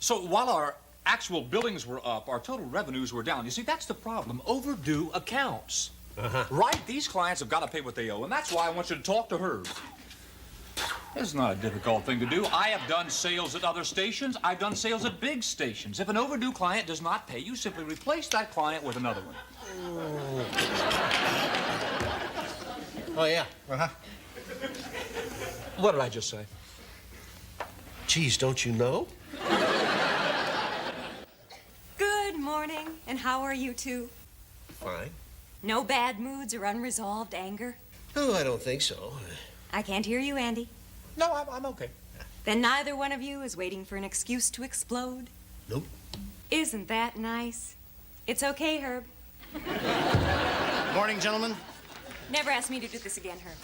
So while our actual billings were up, our total revenues were down. You see, that's the problem. Overdue accounts. Right? These clients have got to pay what they owe, and that's why I want you to talk to her. It's not a difficult thing to do. I have done sales at other stations. I've done sales at big stations. If an overdue client does not pay, you simply replace that client with another one. Oh, yeah. What did I just say? Geez, don't you know? Good morning, and how are you two? Fine. No bad moods or unresolved anger? Oh, I don't think so. I can't hear you, Andy. No, I'm okay. Then neither one of you is waiting for an excuse to explode? Nope. Isn't that nice? It's okay, Herb. Morning, gentlemen. Never ask me to do this again, Herb.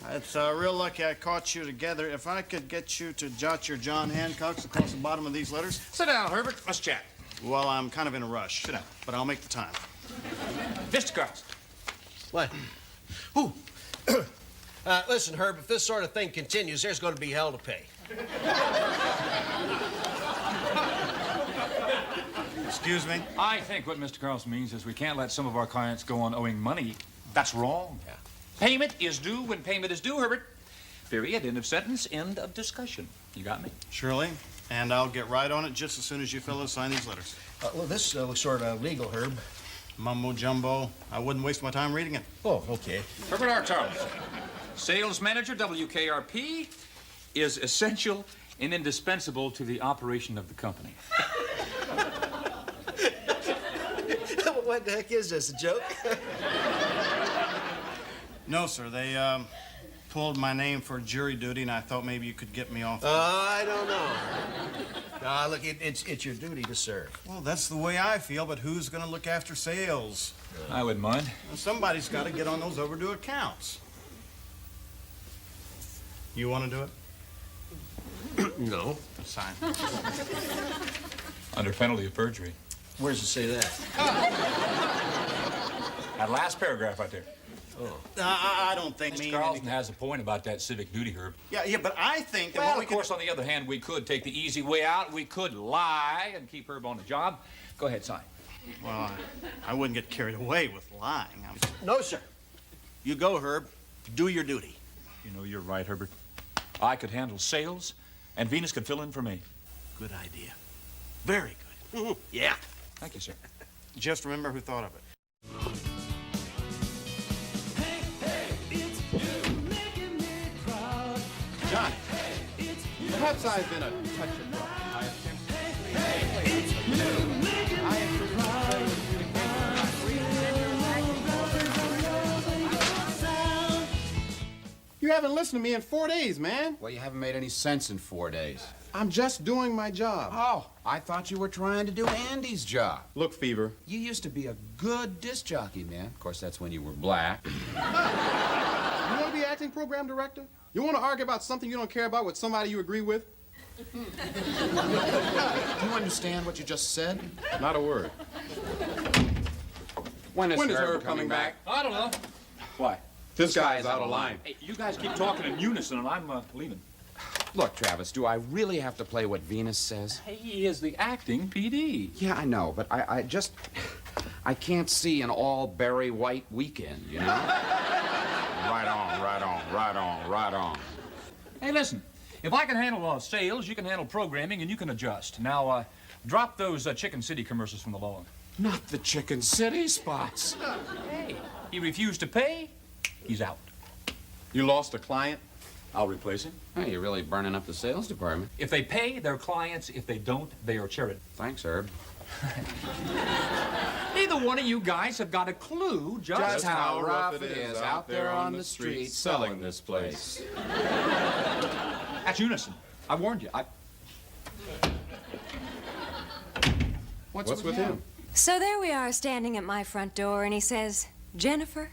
It's real lucky I caught you together. If I could get you to jot your John Hancocks across the bottom of these letters. Sit down, Herbert. Let's chat. Well, I'm kind of in a rush. Sit down. But I'll make the time. Mr. Carlson. What? Ooh. Listen, Herb, if this sort of thing continues, there's going to be hell to pay. Excuse me? I think what Mr. Carlson means is we can't let some of our clients go on owing money. That's wrong. Yeah. Payment is due when payment is due, Herbert. Period. End of sentence. End of discussion. You got me? Surely. And I'll get right on it just as soon as you fellows sign these letters. Well, this looks sort of legal, Herb. Mumbo jumbo. I wouldn't waste my time reading it. Oh, okay. Herbert R. Charles, sales manager, WKRP, is essential and indispensable to the operation of the company. What the heck is this, a joke? No, sir. They pulled my name for jury duty, and I thought maybe you could get me off. I don't know. Look, it's your duty to serve. Well, that's the way I feel, but who's going to look after sales? I wouldn't mind. Well, somebody's got to get on those overdue accounts. You want to do it? No. Sign. Under penalty of perjury. Where does it say that? That last paragraph right there. Oh. I don't think Mr. Carlson has a point about that civic duty, Herb. Yeah, but I think that Well, what we of course, on the other hand, we could take the easy way out. We could lie and keep Herb on the job. Go ahead, sign. Well, I wouldn't get carried away with lying. No, sir. You go, Herb. Do your duty. You know, you're right, Herbert. I could handle sales, and Venus could fill in for me. Good idea. Very good. Yeah. Thank you, sir. Just remember who thought of it. Johnny, perhaps I've been a touch abrupt. You haven't listened to me in 4 days, man. Well, you haven't made any sense in 4 days. I'm just doing my job. Oh, I thought you were trying to do Andy's job. Look, Fever. You used to be a good disc jockey, man. Of course, that's when you were black. You want to be acting program director? You want to argue about something you don't care about with somebody you agree with? Do you understand what you just said? Not a word. When is Herb coming back? I don't know. Why? This guy's out of line. Hey, you guys keep talking in unison, and I'm leaving. Look, Travis, do I really have to play what Venus says? He is the acting PD. Yeah, I know, but I just... I can't see an all-berry white weekend, you know? Right on, right on, right on, right on. Hey, listen. If I can handle sales, you can handle programming, and you can adjust. Now, drop those Chicken City commercials from the log. Not the Chicken City spots. Hey, he refused to pay. He's out. You lost a client? I'll replace him. Hey, you're really burning up the sales department. If they pay, they're clients. If they don't, they are charity. Thanks, Herb. Neither one of you guys have got a clue just how rough it is out there on the street selling this place. That's unison. I warned you. What's with him? So there we are standing at my front door, and he says, Jennifer,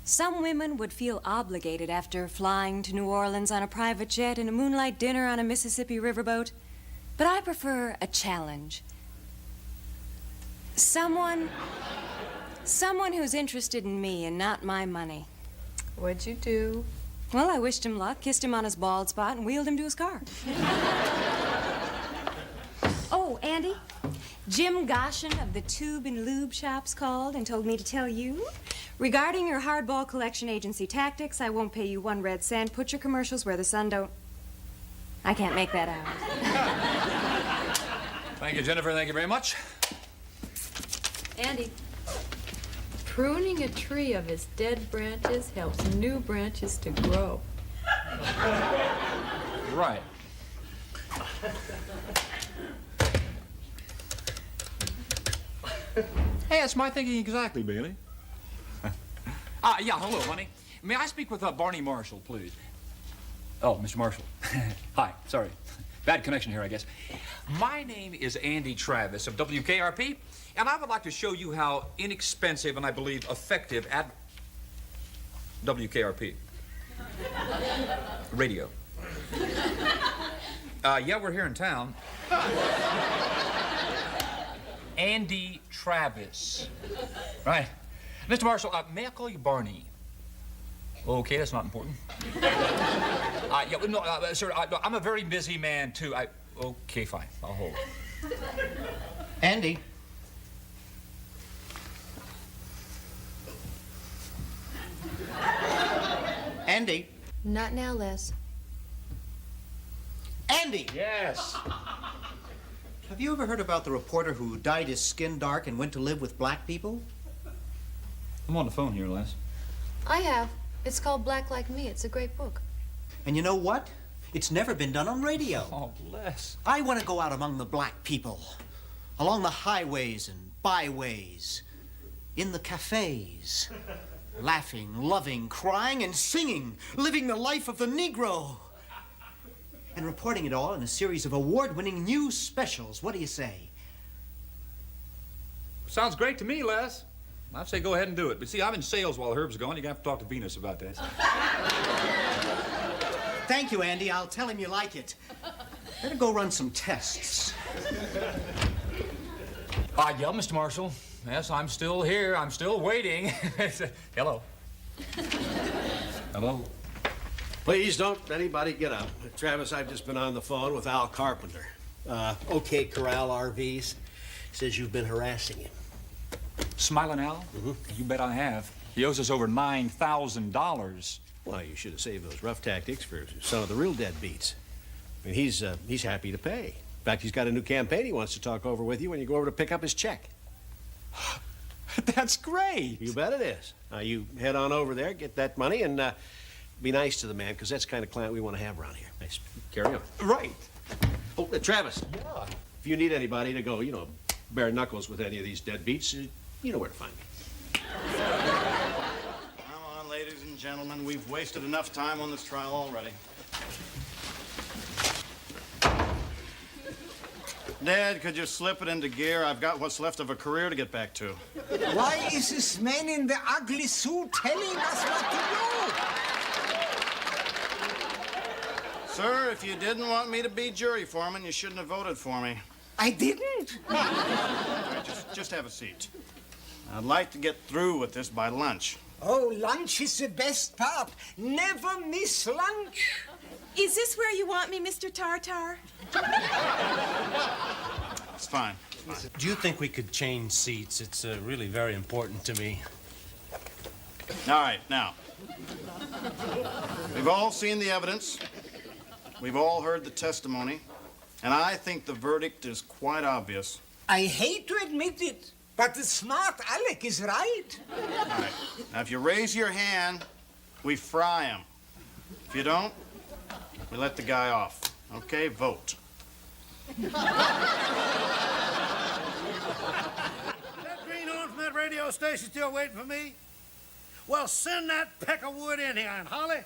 some women would feel obligated after flying to New Orleans on a private jet and a moonlight dinner on a Mississippi riverboat, but I prefer a challenge. Someone who's interested in me and not my money. What'd you do? Well, I wished him luck, kissed him on his bald spot, and wheeled him to his car. Oh, Andy, Jim Goshen of the Tube and Lube Shops called and told me to tell you, regarding your hardball collection agency tactics, I won't pay you 1 red cent. Put your commercials where the sun don't... I can't make that out. Thank you, Jennifer. Thank you very much. Andy, pruning a tree of its dead branches helps new branches to grow. Right. Hey, that's my thinking exactly, Bailey. Yeah, hello, honey. May I speak with Barney Marshall, please? Oh, Mr. Marshall. Hi, sorry. Bad connection here, I guess. My name is Andy Travis of WKRP, and I would like to show you how inexpensive and I believe effective WKRP. Radio. Yeah, we're here in town. Andy Travis. Right. Mr. Marshall, may I call you Barney? Okay, that's not important. Yeah, no, sir, I'm a very busy man, too. Okay, fine. I'll hold. Andy. Andy. Not now, Les. Andy! Yes. Have you ever heard about the reporter who dyed his skin dark and went to live with black people? I'm on the phone here, Les. I have. It's called Black Like Me. It's a great book. And you know what? It's never been done on radio. Oh, Les. I want to go out among the black people, along the highways and byways, in the cafes, laughing, loving, crying, and singing, living the life of the Negro, and reporting it all in a series of award-winning news specials. What do you say? Sounds great to me, Les. I'd say go ahead and do it. But see, I'm in sales while Herb's gone. You're going to have to talk to Venus about this. Thank you, Andy. I'll tell him you like it. Better go run some tests. Yeah, Mr. Marshall. Yes, I'm still here. I'm still waiting. Hello. Hello. Please don't anybody get up. Travis, I've just been on the phone with Al Carpenter. OK Corral RVs. Says you've been harassing him. Smiling Al? Mm-hmm. You bet I have. He owes us over $9,000. Well, you should have saved those rough tactics for some of the real deadbeats. I mean, he's happy to pay. In fact, he's got a new campaign he wants to talk over with you when you go over to pick up his check. That's great. You bet it is. Now, you head on over there, get that money, and be nice to the man, because that's the kind of client we want to have around here. Nice. Carry on. Right. Oh, Travis. Yeah. If you need anybody to go, bare knuckles with any of these deadbeats, you know where to find me. Come on, ladies and gentlemen. We've wasted enough time on this trial already. Dad, could you slip it into gear? I've got what's left of a career to get back to. Why is this man in the ugly suit telling us what to do? Sir, if you didn't want me to be jury foreman, you shouldn't have voted for me. I didn't. All right, just have a seat. I'd like to get through with this by lunch. Oh, lunch is the best part. Never miss lunch. Is this where you want me, Mr. Tartar? It's fine. Do you think we could change seats? It's really very important to me. All right, now. We've all seen the evidence. We've all heard the testimony. And I think the verdict is quite obvious. I hate to admit it, but the smart Alec is right. All right. Now, if you raise your hand, we fry him. If you don't, we let the guy off. Okay, vote. That greenhorn from that radio station still waiting for me? Well, send that peck of wood in here, and Holly,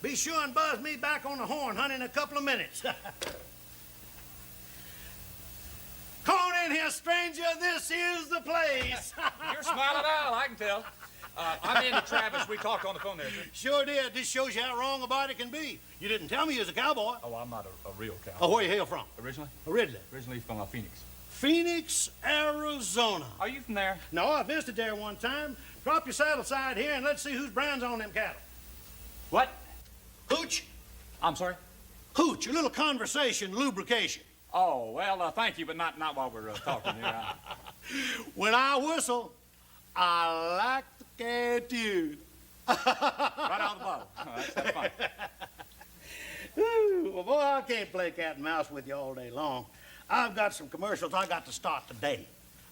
be sure and buzz me back on the horn, honey, in a couple of minutes. Come on in here, stranger. This is the place. You're smiling Al, I can tell. I'm Andy Travis. We talked on the phone there, sir. Sure did. This shows you how wrong a body can be. You didn't tell me you was a cowboy. Oh, I'm not a real cowboy. Oh, where you hail from? Originally? Originally from Phoenix. Phoenix, Arizona. Are you from there? No, I visited there one time. Drop your saddle side here and let's see whose brand's on them cattle. What? Hooch? I'm sorry? Hooch, a little conversation, lubrication. Oh, well, thank you, but not while we're talking here. When I whistle, I like the cat tune. Right out of the bottle. That's fine. Ooh, well, boy, I can't play cat and mouse with you all day long. I've got some commercials I got to start today.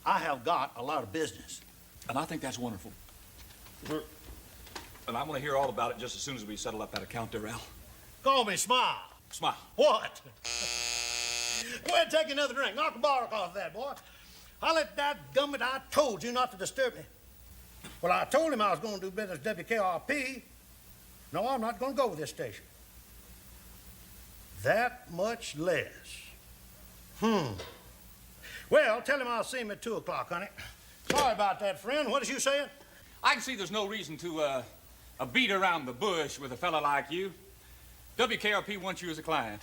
I have got a lot of business. And I think that's wonderful. And I want to hear all about it just as soon as we settle up that account there, Al. Call me Smile. Smile. What? Go ahead and take another drink. Knock the bark off that, boy. I let that gummit, I told you not to disturb me. Well, I told him I was going to do business with WKRP. No, I'm not going to go with this station. That much less. Well, tell him I'll see him at 2 o'clock, honey. Sorry about that, friend. What did you say? I can see there's no reason to beat around the bush with a fella like you. WKRP wants you as a client.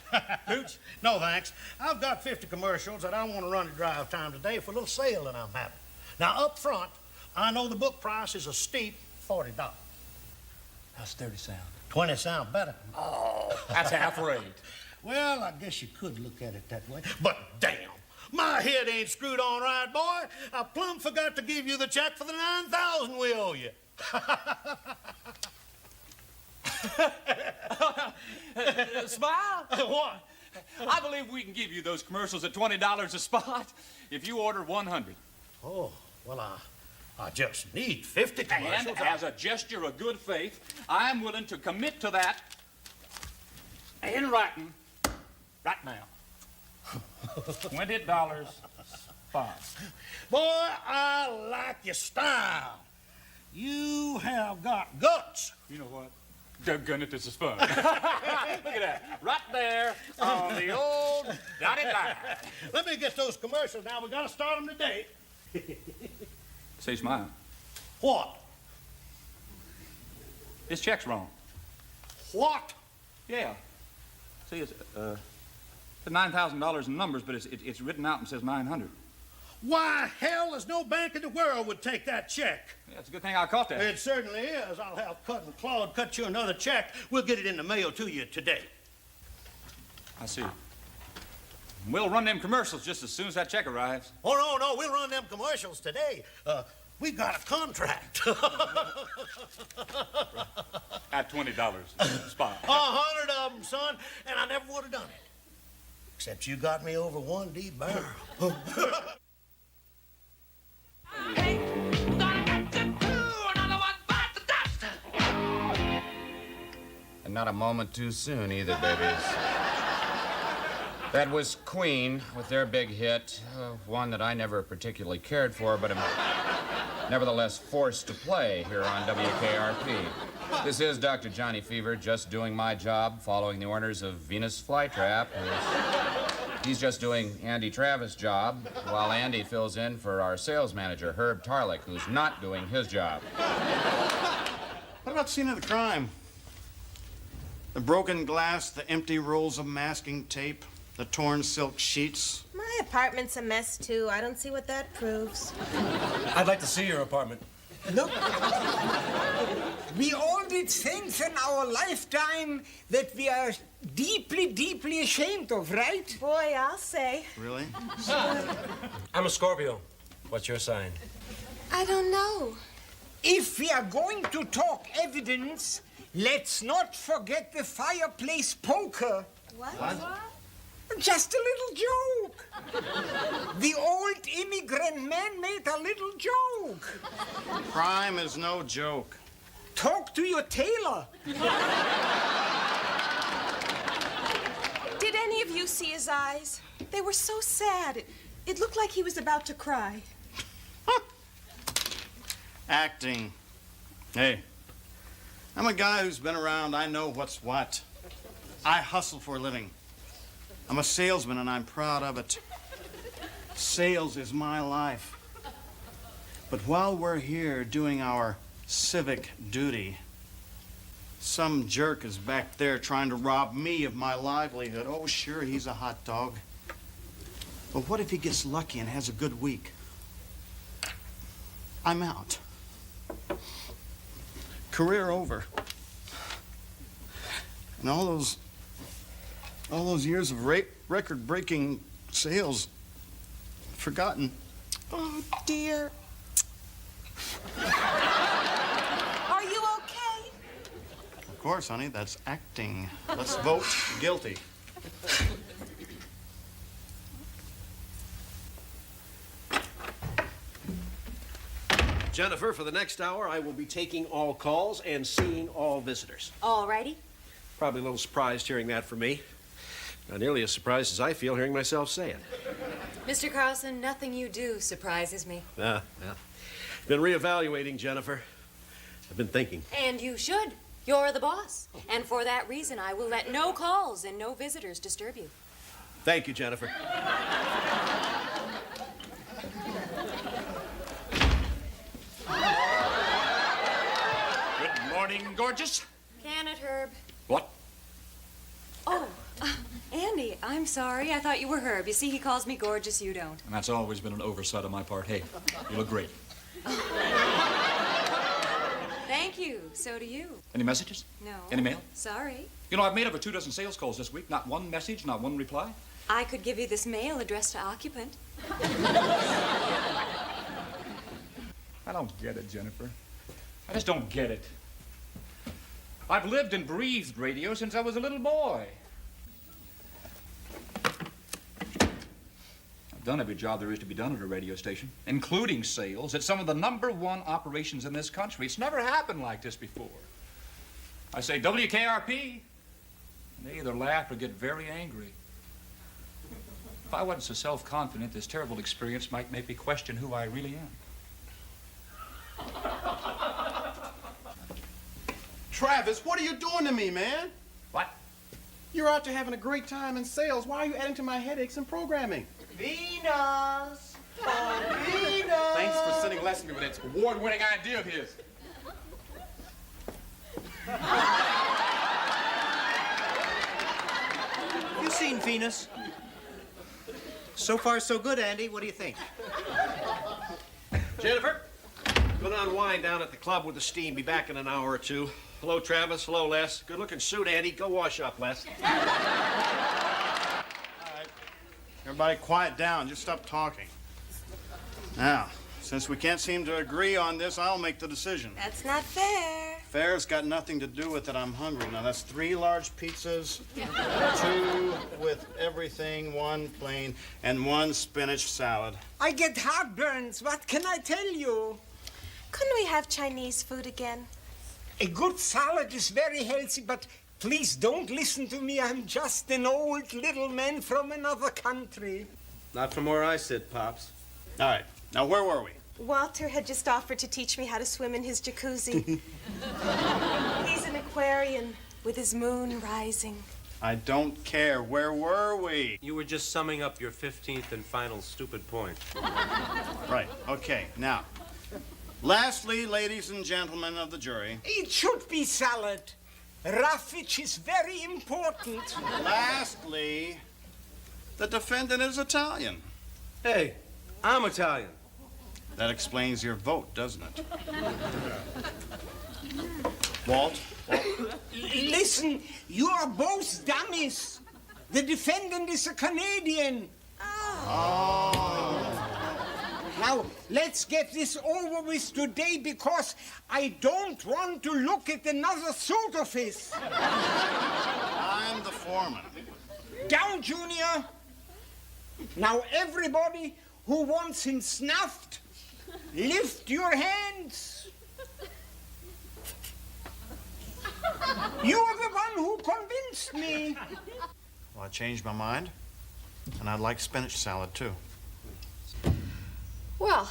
Hooch? No, thanks. I've got 50 commercials that I want to run at drive time today for a little sale that I'm having. Now, up front, I know the book price is a steep $40. How's 30 sound? 20 sound better. Oh, that's half rate. Well, I guess you could look at it that way. But damn, my head ain't screwed on right, boy. I plumb forgot to give you the check for the $9,000 we owe you. Smile? What? I believe we can give you those commercials at $20 a spot if you order 100. Oh, well, I just need 50 commercials. And as a gesture of good faith, I'm willing to commit to that in writing right now. $20 spot. Boy, I like your style. You have got guts. You know what? Doggone it, this is fun. Look at that. Right there on the old dotted line. Let me get those commercials now. We got to start them today. Say, Smile. What? This check's wrong. What? Yeah. See, it's $9,000 in numbers, but it's written out and says 900. Why, hell, there's no bank in the world would take that check. Yeah, it's a good thing I caught that. It certainly is. I'll have Cut and Claude cut you another check. We'll get it in the mail to you today. I see. We'll run them commercials just as soon as that check arrives. Oh, no, we'll run them commercials today. We got a contract. At $20 a spot. 100 of them, son, and I never would have done it. Except you got me over 1D barrel. And not a moment too soon either, babies. That was Queen with their big hit, one that I never particularly cared for, but am nevertheless forced to play here on WKRP. This is Dr. Johnny Fever, just doing my job, following the orders of Venus Flytrap. He's just doing Andy Travis' job, while Andy fills in for our sales manager, Herb Tarlick, who's not doing his job. What about the scene of the crime? The broken glass, the empty rolls of masking tape, the torn silk sheets. My apartment's a mess, too. I don't see what that proves. I'd like to see your apartment. Look, we all did things in our lifetime that we are deeply, deeply ashamed of, right? Boy, I'll say. Really? I'm a Scorpio. What's your sign? I don't know. If we are going to talk evidence, let's not forget the fireplace poker. What? Just a little joke. The old immigrant man made a little joke. Crime is no joke. Talk to your tailor. Did any of you see his eyes? They were so sad. It looked like he was about to cry. Acting. Hey, I'm a guy who's been around. I know what's what. I hustle for a living. I'm a salesman, and I'm proud of it. Sales is my life. But while we're here doing our civic duty, some jerk is back there trying to rob me of my livelihood. Oh, sure, he's a hot dog. But what if he gets lucky and has a good week? I'm out. Career over. And all those years of record-breaking sales, forgotten. Oh, dear. Are you okay? Of course, honey, that's acting. Let's vote guilty. Jennifer, for the next hour, I will be taking all calls and seeing all visitors. All righty. Probably a little surprised hearing that from me. Not nearly as surprised as I feel hearing myself say it. Mr. Carlson, nothing you do surprises me. Yeah. Been reevaluating, Jennifer. I've been thinking. And you should. You're the boss. And for that reason, I will let no calls and no visitors disturb you. Thank you, Jennifer. Good morning, gorgeous. Can it, Herb? What? Oh, Andy, I'm sorry. I thought you were Herb. You see, he calls me gorgeous, you don't. And that's always been an oversight on my part. Hey, you look great. Thank you. So do you. Any messages? No. Any mail? Sorry. You know, I've made over 24 sales calls this week. Not one message, not one reply. I could give you this mail addressed to occupant. I don't get it, Jennifer. I just don't get it. I've lived and breathed radio since I was a little boy. I've done every job there is to be done at a radio station, including sales at some of the #1 operations in this country. It's never happened like this before. I say WKRP, and they either laugh or get very angry. If I wasn't so self-confident, this terrible experience might make me question who I really am. Travis, what are you doing to me, man? What? You're out there having a great time in sales. Why are you adding to my headaches in programming? Venus! Oh, Venus! Thanks for sending Leslie with that award-winning idea of his. You seen Venus? So far, so good, Andy. What do you think? Jennifer, gonna unwind down at the club with the steam. Be back in an hour or two. Hello, Travis. Hello, Les. Good-looking suit, Andy. Go wash up, Les. All right. Everybody quiet down. Just stop talking. Now, since we can't seem to agree on this, I'll make the decision. That's not fair. Fair's got nothing to do with it. I'm hungry. Now, that's 3 large pizzas, 2 with everything, 1 plain, and 1 spinach salad. I get heartburns. What can I tell you? Couldn't we have Chinese food again? A good salad is very healthy, but please don't listen to me. I'm just an old little man from another country. Not from where I sit, Pops. All right. Now, where were we? Walter had just offered to teach me how to swim in his jacuzzi. He's an Aquarian with his moon rising. I don't care. Where were we? You were just summing up your 15th and final stupid point. Right. Okay. Now, lastly, ladies and gentlemen of the jury. It should be salad. Roughage is very important. Lastly, the defendant is Italian. Hey, I'm Italian. That explains your vote, doesn't it? Walt? Listen, you are both dummies. The defendant is a Canadian. Now, let's get this over with today because I don't want to look at another suit of his. I'm the foreman. Down, Junior. Now, everybody who wants him snuffed, lift your hands. You're the one who convinced me. Well, I changed my mind, and I'd like spinach salad, too. Well,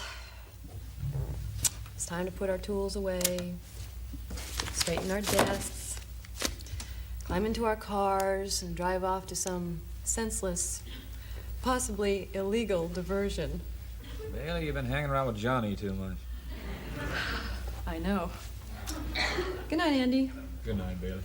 it's time to put our tools away, straighten our desks, climb into our cars, and drive off to some senseless, possibly illegal diversion. Bailey, you've been hanging around with Johnny too much. I know. Good night, Andy. Good night, Bailey.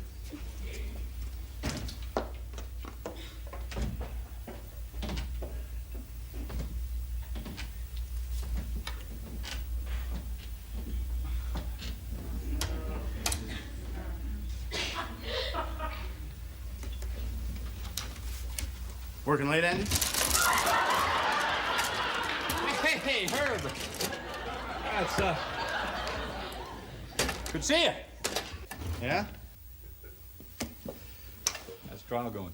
Working late, Andy? Hey, Herb. That's, good to see you. Yeah? How's the trial going?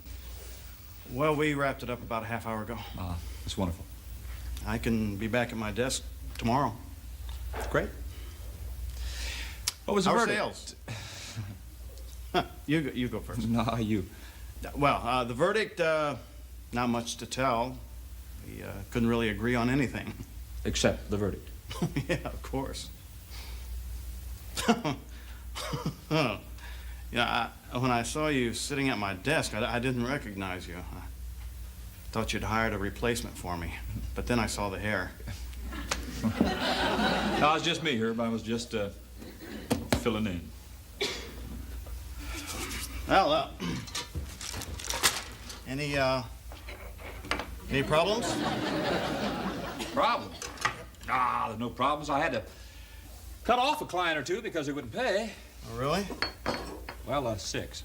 Well, we wrapped it up about a half hour ago. That's wonderful. I can be back at my desk tomorrow. Great. What was the Our verdict? sales. You go first. No, you. Well, the verdict, not much to tell. We couldn't really agree on anything. Except the verdict. Yeah, of course. Yeah, when I saw you sitting at my desk, I didn't recognize you. I thought you'd hired a replacement for me, but then I saw the hair. No, it was just me, Herb. I was just filling in. Well, any problems? Problems? Ah, there's no problems. I had to cut off a client or two because they wouldn't pay. Oh, really? Well, 6.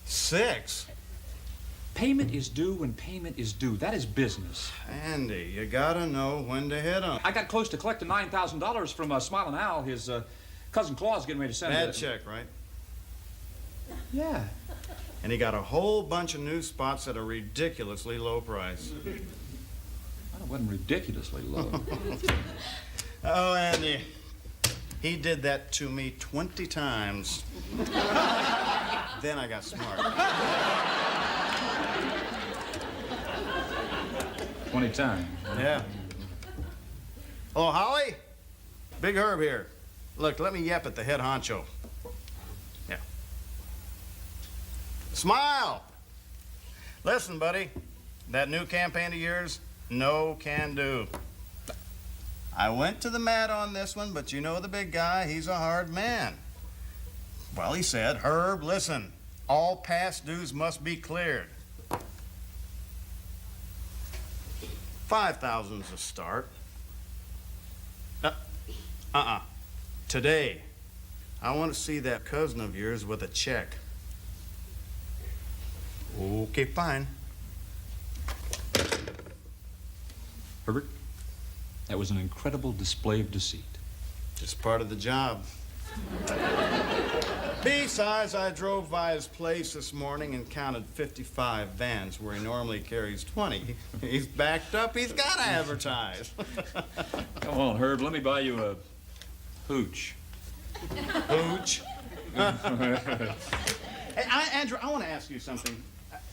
6? Payment is due when payment is due. That is business. Andy, you gotta know when to hit 'em. I got close to collecting $9,000 from Smiling Al. His cousin Claus getting ready to send Bad check, right? Yeah. And he got a whole bunch of new spots at a ridiculously low price. Well, it wasn't ridiculously low. Oh, Andy, he did that to me 20 times. Then I got smart. 20 times. Yeah. Oh, Holly? Big Herb here. Look, let me yap at the head honcho. Yeah. Smile! Listen, buddy, that new campaign of yours, no can do. I went to the mat on this one, but you know the big guy, he's a hard man. Well, he said, Herb, listen, all past dues must be cleared. 5,000's a start. Today, I want to see that cousin of yours with a check. Okay, fine. Herbert, that was an incredible display of deceit. Just part of the job. Besides, I drove by his place this morning and counted 55 vans where he normally carries 20. He's backed up. He's got to advertise. Come on, Herb. Let me buy you a hooch. Hooch? Hey, Andrew, I want to ask you something.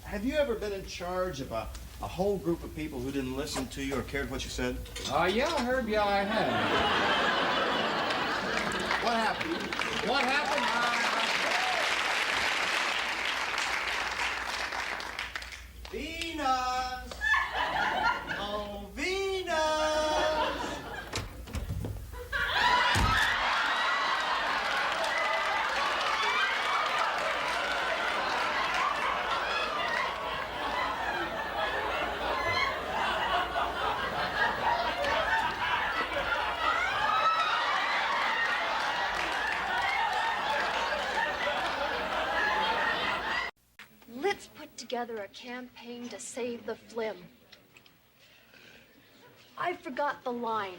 Have you ever been in charge of a whole group of people who didn't listen to you or cared what you said? Yeah, Herb. Yeah, I have. What happened? What happened? Venus! Oh, Venus! Let's put together a campaign to save the Flim. I forgot the line.